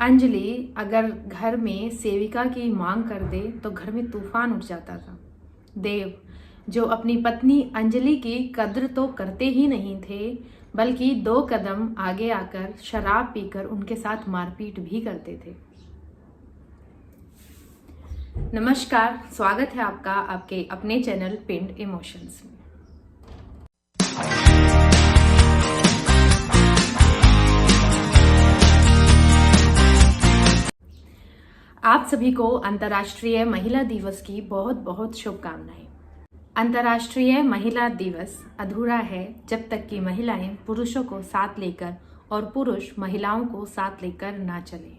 अंजलि अगर घर में सेविका की मांग कर दे तो घर में तूफान उठ जाता था। देव जो अपनी पत्नी अंजलि की कद्र तो करते ही नहीं थे, बल्कि 2 कदम आगे आकर शराब पीकर उनके साथ मारपीट भी करते थे। नमस्कार, स्वागत है आपका आपके अपने चैनल पिंड इमोशंस में। आप सभी को अंतर्राष्ट्रीय महिला दिवस की बहुत बहुत शुभकामनाएं। अंतर्राष्ट्रीय महिला दिवस अधूरा है जब तक कि महिलाएं पुरुषों को साथ लेकर और पुरुष महिलाओं को साथ लेकर ना चले।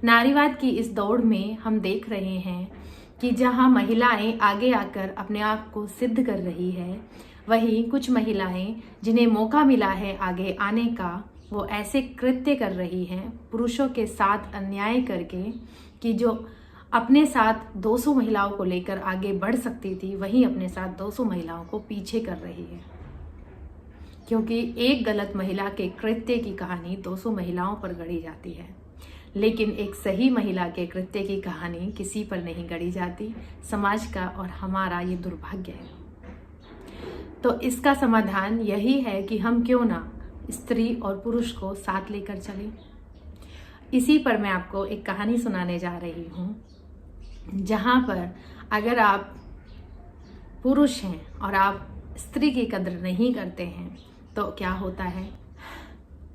नारीवाद की इस दौड़ में हम देख रहे हैं कि जहां महिलाएं आगे आकर अपने आप को सिद्ध कर रही है, वहीं कुछ महिलाएं जिन्हें मौका मिला है आगे आने का, वो ऐसे कृत्य कर रही हैं पुरुषों के साथ अन्याय करके कि जो अपने साथ 200 महिलाओं को लेकर आगे बढ़ सकती थी, वहीं अपने साथ 200 महिलाओं को पीछे कर रही है। क्योंकि एक गलत महिला के कृत्य की कहानी 200 महिलाओं पर गढ़ी जाती है, लेकिन एक सही महिला के कृत्य की कहानी किसी पर नहीं गढ़ी जाती। समाज का और हमारा ये दुर्भाग्य है। तो इसका समाधान यही है कि हम क्यों ना स्त्री और पुरुष को साथ लेकर चलें। इसी पर मैं आपको एक कहानी सुनाने जा रही हूँ, जहाँ पर अगर आप पुरुष हैं और आप स्त्री की कद्र नहीं करते हैं तो क्या होता है।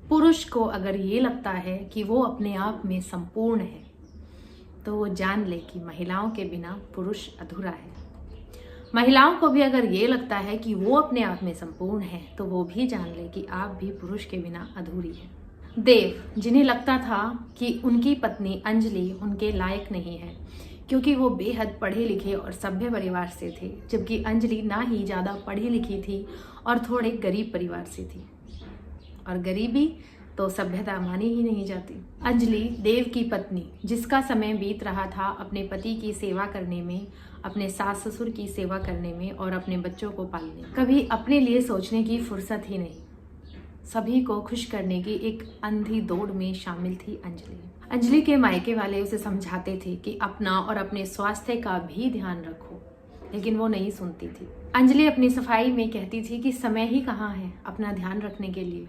पुरुष को अगर ये लगता है कि वो अपने आप में संपूर्ण है, तो वो जान ले कि महिलाओं के बिना पुरुष अधूरा है। महिलाओं को भी अगर ये लगता है कि वो अपने आप में संपूर्ण है, तो वो भी जान ले कि आप भी पुरुष के बिना अधूरी है। देव जिन्हें लगता था कि उनकी पत्नी अंजलि उनके लायक नहीं है, क्योंकि वो बेहद पढ़े लिखे और सभ्य परिवार से थे, जबकि अंजलि ना ही ज़्यादा पढ़ी लिखी थी और थोड़े गरीब परिवार से थी, और गरीबी तो सभ्यता मानी ही नहीं जाती। अंजलि देव की पत्नी, जिसका समय बीत रहा था अपने पति की सेवा करने में, अपने सास ससुर की सेवा करने में और अपने बच्चों को पालने में, कभी अपने लिए सोचने की फुर्सत ही नहीं। सभी को खुश करने की एक अंधी दौड़ में शामिल थी अंजलि। अंजलि के मायके वाले उसे समझाते थे कि अपना और अपने स्वास्थ्य का भी ध्यान रखो, लेकिन वो नहीं सुनती थी। अंजलि अपनी सफाई में कहती थी कि समय ही कहाँ है अपना ध्यान रखने के लिए।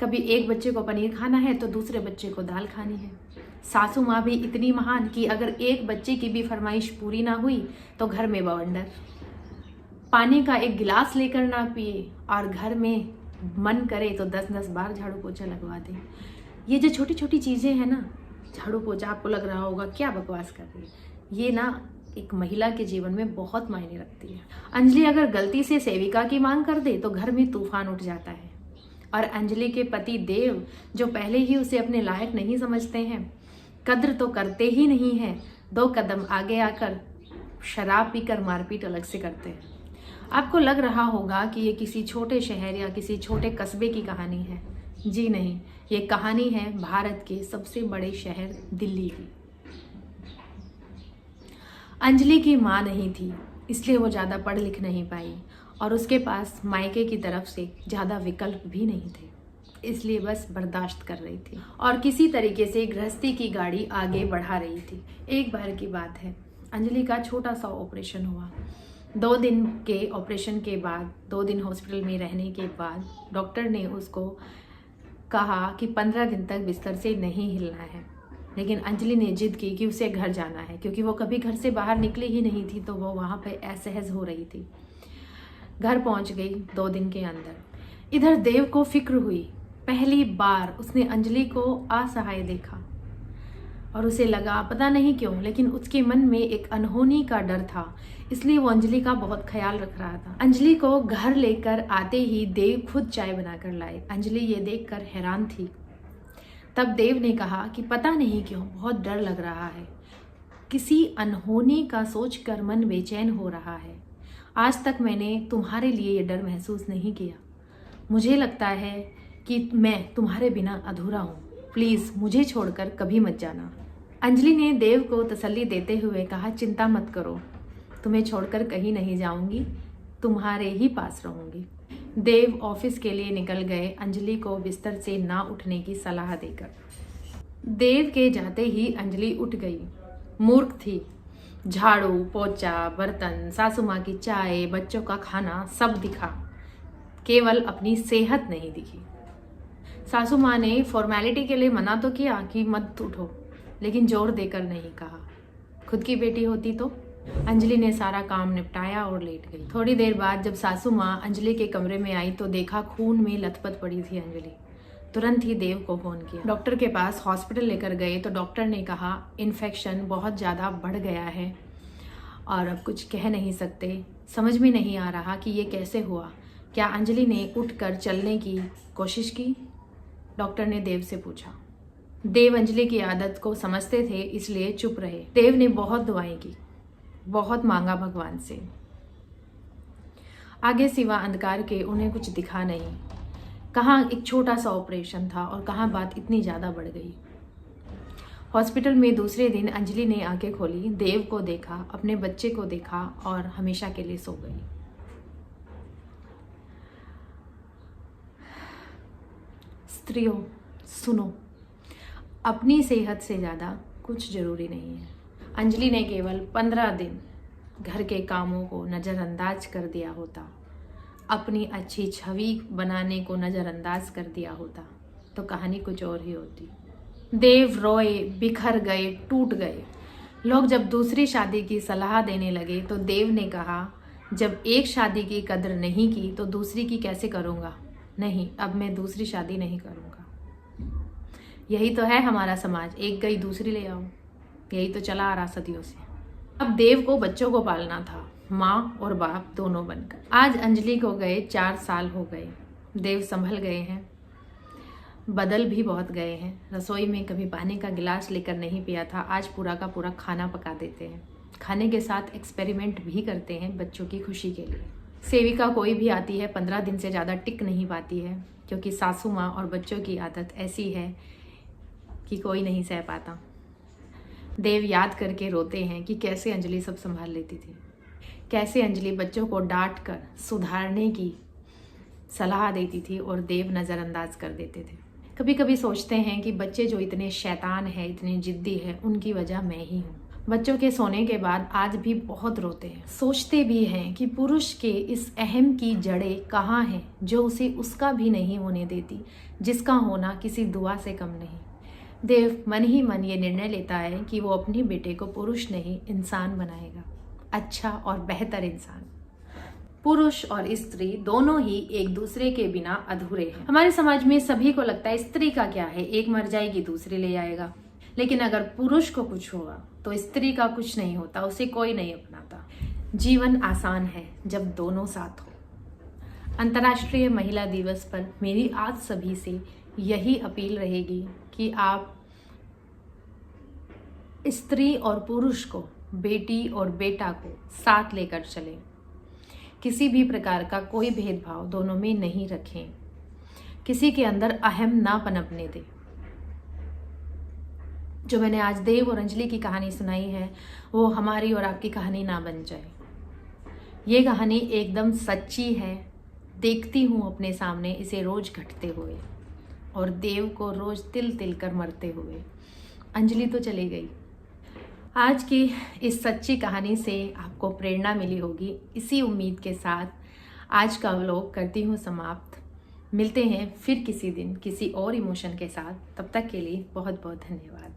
कभी एक बच्चे को पनीर खाना है तो दूसरे बच्चे को दाल खानी है। सासू माँ भी इतनी महान कि अगर एक बच्चे की भी फरमाइश पूरी ना हुई तो घर में बवंडर। पानी का एक गिलास लेकर ना पिए और घर में मन करे तो 10-10 बार झाड़ू पोछा लगवा दे। ये जो छोटी छोटी चीज़ें हैं ना, झाड़ू पोछा आपको लग रहा होगा क्या बकवास कर रही है, ये ना एक महिला के जीवन में बहुत मायने रखती है। अंजलि अगर गलती से सेविका की मांग कर दे तो घर में तूफान उठ जाता है, और अंजलि के पति देव जो पहले ही उसे अपने लायक नहीं समझते हैं, कद्र तो करते ही नहीं हैं, 2 कदम आगे आकर शराब पीकर मारपीट अलग से करते हैं। आपको लग रहा होगा कि ये किसी छोटे शहर या किसी छोटे कस्बे की कहानी है। जी नहीं, ये कहानी है भारत के सबसे बड़े शहर दिल्ली की। अंजलि की माँ नहीं थी, इसलिए वो ज़्यादा पढ़ लिख नहीं पाई, और उसके पास मायके की तरफ से ज़्यादा विकल्प भी नहीं थे, इसलिए बस बर्दाश्त कर रही थी और किसी तरीके से गृहस्थी की गाड़ी आगे बढ़ा रही थी। एक बार की बात है, अंजलि का छोटा सा ऑपरेशन हुआ। 2 दिन के ऑपरेशन के बाद, 2 दिन हॉस्पिटल में रहने के बाद डॉक्टर ने उसको कहा कि 15 दिन तक बिस्तर से नहीं हिलना है, लेकिन अंजलि ने जिद की कि उसे घर जाना है, क्योंकि वो कभी घर से बाहर निकली ही नहीं थी, तो वो वहाँ पे असहज हो रही थी। घर पहुँच गई 2 दिन के अंदर। इधर देव को फिक्र हुई, पहली बार उसने अंजलि को असहाय देखा और उसे लगा पता नहीं क्यों, लेकिन उसके मन में एक अनहोनी का डर था, इसलिए वो अंजलि का बहुत ख्याल रख रहा था। अंजलि को घर लेकर आते ही देव खुद चाय बनाकर लाए। अंजलि ये देखकर हैरान थी। तब देव ने कहा कि पता नहीं क्यों बहुत डर लग रहा है, किसी अनहोनी का सोचकर मन बेचैन हो रहा है। आज तक मैंने तुम्हारे लिए ये डर महसूस नहीं किया। मुझे लगता है कि मैं तुम्हारे बिना अधूरा हूँ। प्लीज़ मुझे छोड़कर कभी मत जाना। अंजलि ने देव को तसल्ली देते हुए कहा, चिंता मत करो, तुम्हें छोड़कर कहीं नहीं जाऊंगी, तुम्हारे ही पास रहूंगी। देव ऑफिस के लिए निकल गए, अंजलि को बिस्तर से ना उठने की सलाह देकर। देव के जाते ही अंजलि उठ गई। मूर्ख थी। झाड़ू, पोछा, बर्तन, सासू माँ की चाय, बच्चों का खाना सब दिखा, केवल अपनी सेहत नहीं दिखी। सासू माँ ने फॉर्मेलिटी के लिए मना तो किया कि मत उठो, लेकिन जोर देकर नहीं कहा। खुद की बेटी होती तो। अंजलि ने सारा काम निपटाया और लेट गई। थोड़ी देर बाद जब सासू माँ अंजलि के कमरे में आई तो देखा खून में लथपथ पड़ी थी अंजलि। तुरंत ही देव को फोन किया। डॉक्टर के पास हॉस्पिटल लेकर गए तो डॉक्टर ने कहा इन्फेक्शन बहुत ज़्यादा बढ़ गया है और अब कुछ कह नहीं सकते। समझ में नहीं आ रहा कि ये कैसे हुआ। क्या अंजलि ने उठकर चलने की कोशिश की? डॉक्टर ने देव से पूछा। देव अंजलि की आदत को समझते थे, इसलिए चुप रहे। देव ने बहुत दुआएं की, बहुत मांगा भगवान से। आगे सिवा अंधकार के उन्हें कुछ दिखा नहीं। कहाँ एक छोटा सा ऑपरेशन था और कहाँ बात इतनी ज़्यादा बढ़ गई। हॉस्पिटल में दूसरे दिन अंजलि ने आंखें खोली, देव को देखा, अपने बच्चे को देखा और हमेशा के लिए सो गई। स्त्रियों सुनो, अपनी सेहत से ज़्यादा कुछ जरूरी नहीं है। अंजलि ने केवल 15 दिन घर के कामों को नज़रअंदाज कर दिया होता, अपनी अच्छी छवि बनाने को नज़रअंदाज कर दिया होता तो कहानी कुछ और ही होती। देव रोए, बिखर गए, टूट गए। लोग जब दूसरी शादी की सलाह देने लगे तो देव ने कहा जब एक शादी की कदर नहीं की तो दूसरी की कैसे करूँगा? नहीं, अब मैं दूसरी शादी नहीं करूँगा। यही तो है हमारा समाज, एक गई दूसरी ले आओ। यही तो चला आ रहा सदियों से। अब देव को बच्चों को पालना था, माँ और बाप दोनों बनकर। आज अंजलि को गए 4 साल हो गए। देव संभल गए हैं, बदल भी बहुत गए हैं। रसोई में कभी पानी का गिलास लेकर नहीं पिया था, आज पूरा का पूरा खाना पका देते हैं। खाने के साथ एक्सपेरिमेंट भी करते हैं बच्चों की खुशी के लिए। सेविका कोई भी आती है 15 दिन से ज़्यादा टिक नहीं पाती है, क्योंकि सासू माँ और बच्चों की आदत ऐसी है कि कोई नहीं सह पाता। देव याद करके रोते हैं कि कैसे अंजलि सब संभाल लेती थी, कैसे अंजलि बच्चों को डांट कर सुधारने की सलाह देती थी और देव नज़रअंदाज कर देते थे। कभी कभी सोचते हैं कि बच्चे जो इतने शैतान हैं, इतने जिद्दी हैं, उनकी वजह मैं ही हूँ। बच्चों के सोने के बाद आज भी बहुत रोते हैं। सोचते भी हैं कि पुरुष के इस अहम की जड़ें कहाँ हैं जो उसे उसका भी नहीं होने देती, जिसका होना किसी दुआ से कम नहीं। देव मन ही मन ये निर्णय लेता है कि वो अपने बेटे को पुरुष नहीं इंसान बनाएगा, अच्छा और बेहतर इंसान। पुरुष और स्त्री दोनों ही एक दूसरे के बिना अधूरे हैं। हमारे समाज में सभी को लगता है स्त्री का क्या है, एक मर जाएगी दूसरी ले आएगा। लेकिन अगर पुरुष को कुछ हुआ तो स्त्री का कुछ नहीं होता, उसे कोई नहीं अपनाता। जीवन आसान है जब दोनों साथ हो। अंतर्राष्ट्रीय महिला दिवस पर मेरी आज सभी से यही अपील रहेगी कि आप स्त्री और पुरुष को, बेटी और बेटा को साथ लेकर चलें। किसी भी प्रकार का कोई भेदभाव दोनों में नहीं रखें। किसी के अंदर अहम ना पनपने दें। जो मैंने आज देव और अंजलि की कहानी सुनाई है वो हमारी और आपकी कहानी ना बन जाए। ये कहानी एकदम सच्ची है। देखती हूँ अपने सामने इसे रोज घटते हुए और देव को रोज तिल तिल कर मरते हुए। अंजलि तो चली गई। आज की इस सच्ची कहानी से आपको प्रेरणा मिली होगी। इसी उम्मीद के साथ आज का व्लॉग करती हूँ समाप्त। मिलते हैं फिर किसी दिन किसी और इमोशन के साथ। तब तक के लिए बहुत बहुत धन्यवाद।